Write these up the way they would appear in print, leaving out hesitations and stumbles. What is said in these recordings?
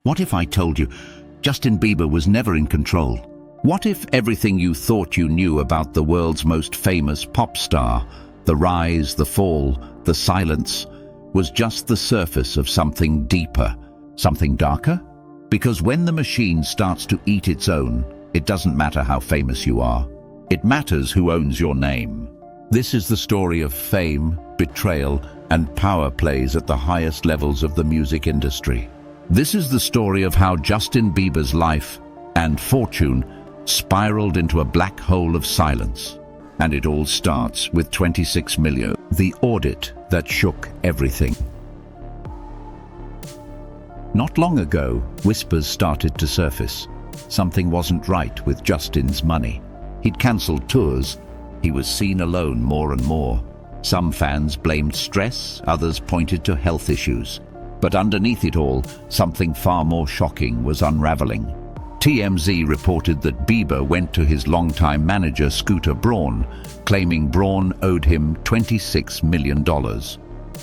What if I told you Justin Bieber was never in control? What if everything you thought you knew about the world's most famous pop star, the rise, the fall, the silence, was just the surface of something deeper, something darker? Because when the machine starts to eat its own, it doesn't matter how famous you are. It matters who owns your name. This is the story of fame, betrayal, and power plays at the highest levels of the music industry. This is the story of how Justin Bieber's life and fortune spiraled into a black hole of silence. And it all starts with 26 million, the audit that shook everything. Not long ago, whispers started to surface. Something wasn't right with Justin's money. He'd cancelled tours. He was seen alone more and more. Some fans blamed stress, others pointed to health issues. But underneath it all, something far more shocking was unraveling. TMZ reported that Bieber went to his longtime manager Scooter Braun, claiming Braun owed him $26 million.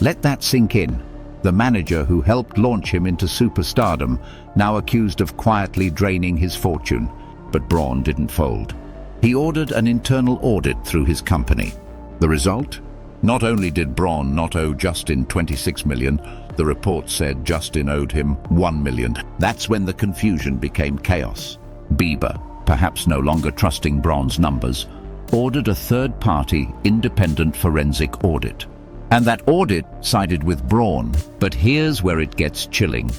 Let that sink in. The manager who helped launch him into superstardom, now accused of quietly draining his fortune. But Braun didn't fold. He ordered an internal audit through his company. The result? Not only did Braun not owe Justin $26 million, the report said Justin owed him $1 million. That's when the confusion became chaos. Bieber, perhaps no longer trusting Braun's numbers, ordered a third-party independent forensic audit. And that audit sided with Braun. But here's where it gets chilling.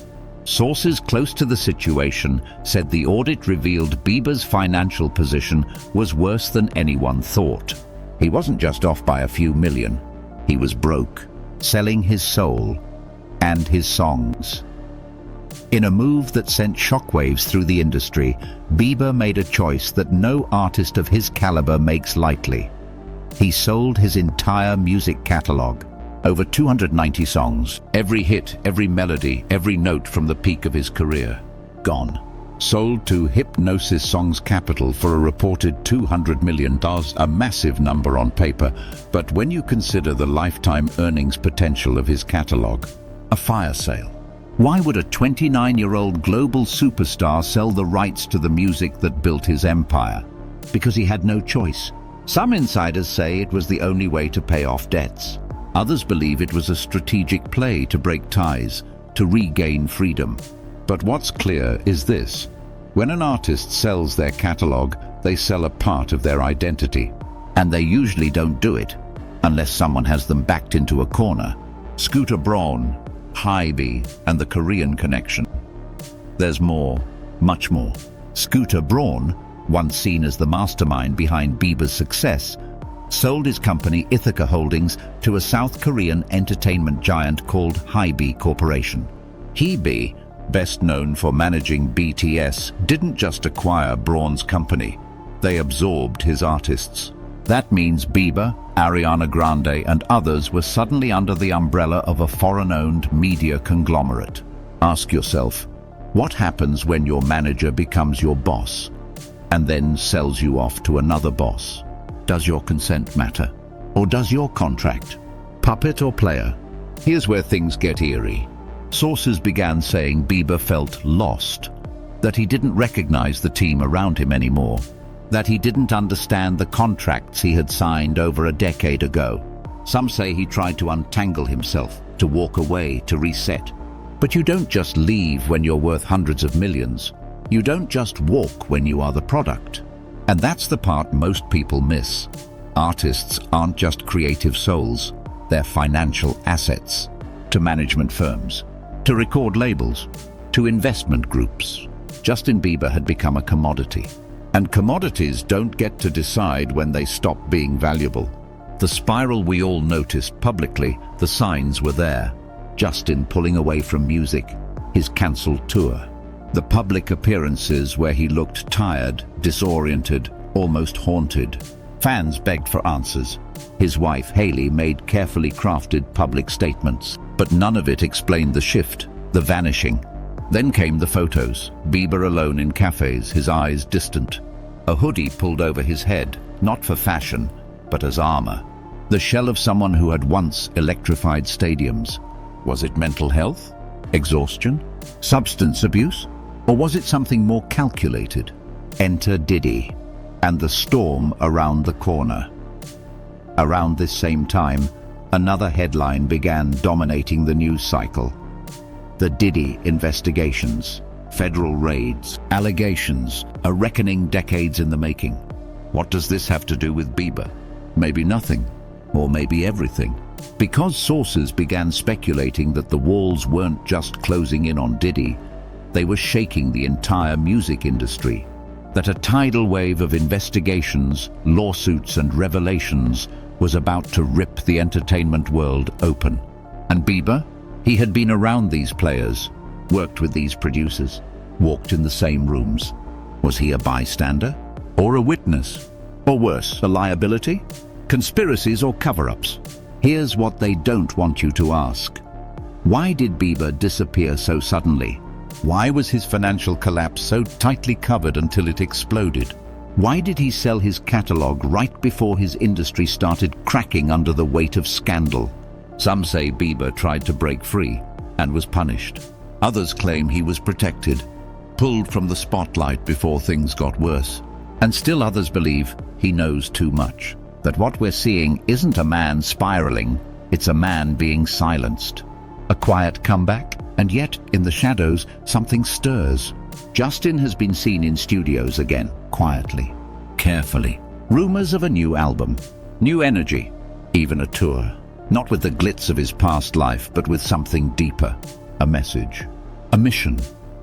Sources close to the situation said the audit revealed Bieber's financial position was worse than anyone thought. He wasn't just off by a few million. He was broke, selling his soul and his songs. In a move that sent shockwaves through the industry, Bieber made a choice that no artist of his caliber makes lightly. He sold his entire music catalog. Over 290 songs, every hit, every melody, every note from the peak of his career, gone. Sold to Hypnosis Songs Capital for a reported $200 million, a massive number on paper, but when you consider the lifetime earnings potential of his catalog, a fire sale. Why would a 29-year-old global superstar sell the rights to the music that built his empire? Because he had no choice. Some insiders say it was the only way to pay off debts. Others believe it was a strategic play to break ties, to regain freedom. But what's clear is this. When an artist sells their catalog, they sell a part of their identity. And they usually don't do it unless someone has them backed into a corner. Scooter Braun, Hybe, and the Korean connection. There's more, much more. Scooter Braun, once seen as the mastermind behind Bieber's success, sold his company Ithaca Holdings to a South Korean entertainment giant called Hybe Corporation. Hybe, best known for managing BTS, didn't just acquire Braun's company, they absorbed his artists. That means Bieber, Ariana Grande, and others were suddenly under the umbrella of a foreign-owned media conglomerate. Ask yourself, what happens when your manager becomes your boss and then sells you off to another boss? Does your consent matter? Or does your contract? Puppet or player? Here's where things get eerie. Sources began saying Bieber felt lost, that he didn't recognize the team around him anymore, that he didn't understand the contracts he had signed over a decade ago. Some say he tried to untangle himself, to walk away, to reset. But you don't just leave when you're worth hundreds of millions. You don't just walk when you are the product. And that's the part most people miss. Artists aren't just creative souls, they're financial assets. To management firms, to record labels, to investment groups. Justin Bieber had become a commodity. And commodities don't get to decide when they stop being valuable. The spiral we all noticed publicly, the signs were there. Justin pulling away from music, his cancelled tour. The public appearances where he looked tired, disoriented, almost haunted. Fans begged for answers. His wife, Hailey, made carefully crafted public statements. But none of it explained the shift, the vanishing. Then came the photos. Bieber alone in cafes, his eyes distant. A hoodie pulled over his head, not for fashion, but as armor. The shell of someone who had once electrified stadiums. Was it mental health? Exhaustion? Substance abuse? Or was it something more calculated? Enter Diddy and the storm around the corner. Around this same time, another headline began dominating the news cycle. The Diddy investigations, federal raids, allegations, a reckoning decades in the making. What does this have to do with Bieber? Maybe nothing, or maybe everything. Because sources began speculating that the walls weren't just closing in on Diddy, they were shaking the entire music industry. That a tidal wave of investigations, lawsuits and revelations was about to rip the entertainment world open. And Bieber? He had been around these players, worked with these producers, walked in the same rooms. Was he a bystander? Or a witness? Or worse, a liability? Conspiracies or cover-ups? Here's what they don't want you to ask. Why did Bieber disappear so suddenly? Why was his financial collapse so tightly covered until it exploded? Why did he sell his catalog right before his industry started cracking under the weight of scandal? Some say Bieber tried to break free and was punished. Others claim he was protected, pulled from the spotlight before things got worse. And still others believe he knows too much. That what we're seeing isn't a man spiraling, it's a man being silenced. A quiet comeback, and yet, in the shadows, something stirs. Justin has been seen in studios again, quietly, carefully. Rumors of a new album, new energy, even a tour. Not with the glitz of his past life, but with something deeper. A message, a mission.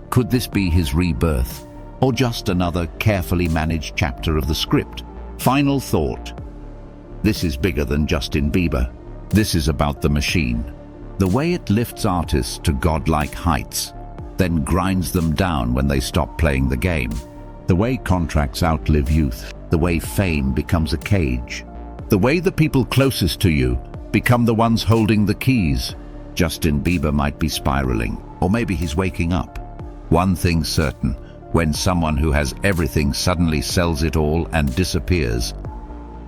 Could this be his rebirth? Or just another carefully managed chapter of the script? Final thought. This is bigger than Justin Bieber. This is about the machine. The way it lifts artists to godlike heights, then grinds them down when they stop playing the game. The way contracts outlive youth. The way fame becomes a cage. The way the people closest to you become the ones holding the keys. Justin Bieber might be spiraling, or maybe he's waking up. One thing's certain, when someone who has everything suddenly sells it all and disappears,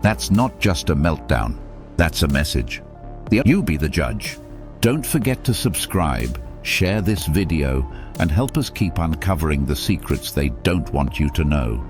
that's not just a meltdown, that's a message. You be the judge. Don't forget to subscribe, share this video, and help us keep uncovering the secrets they don't want you to know.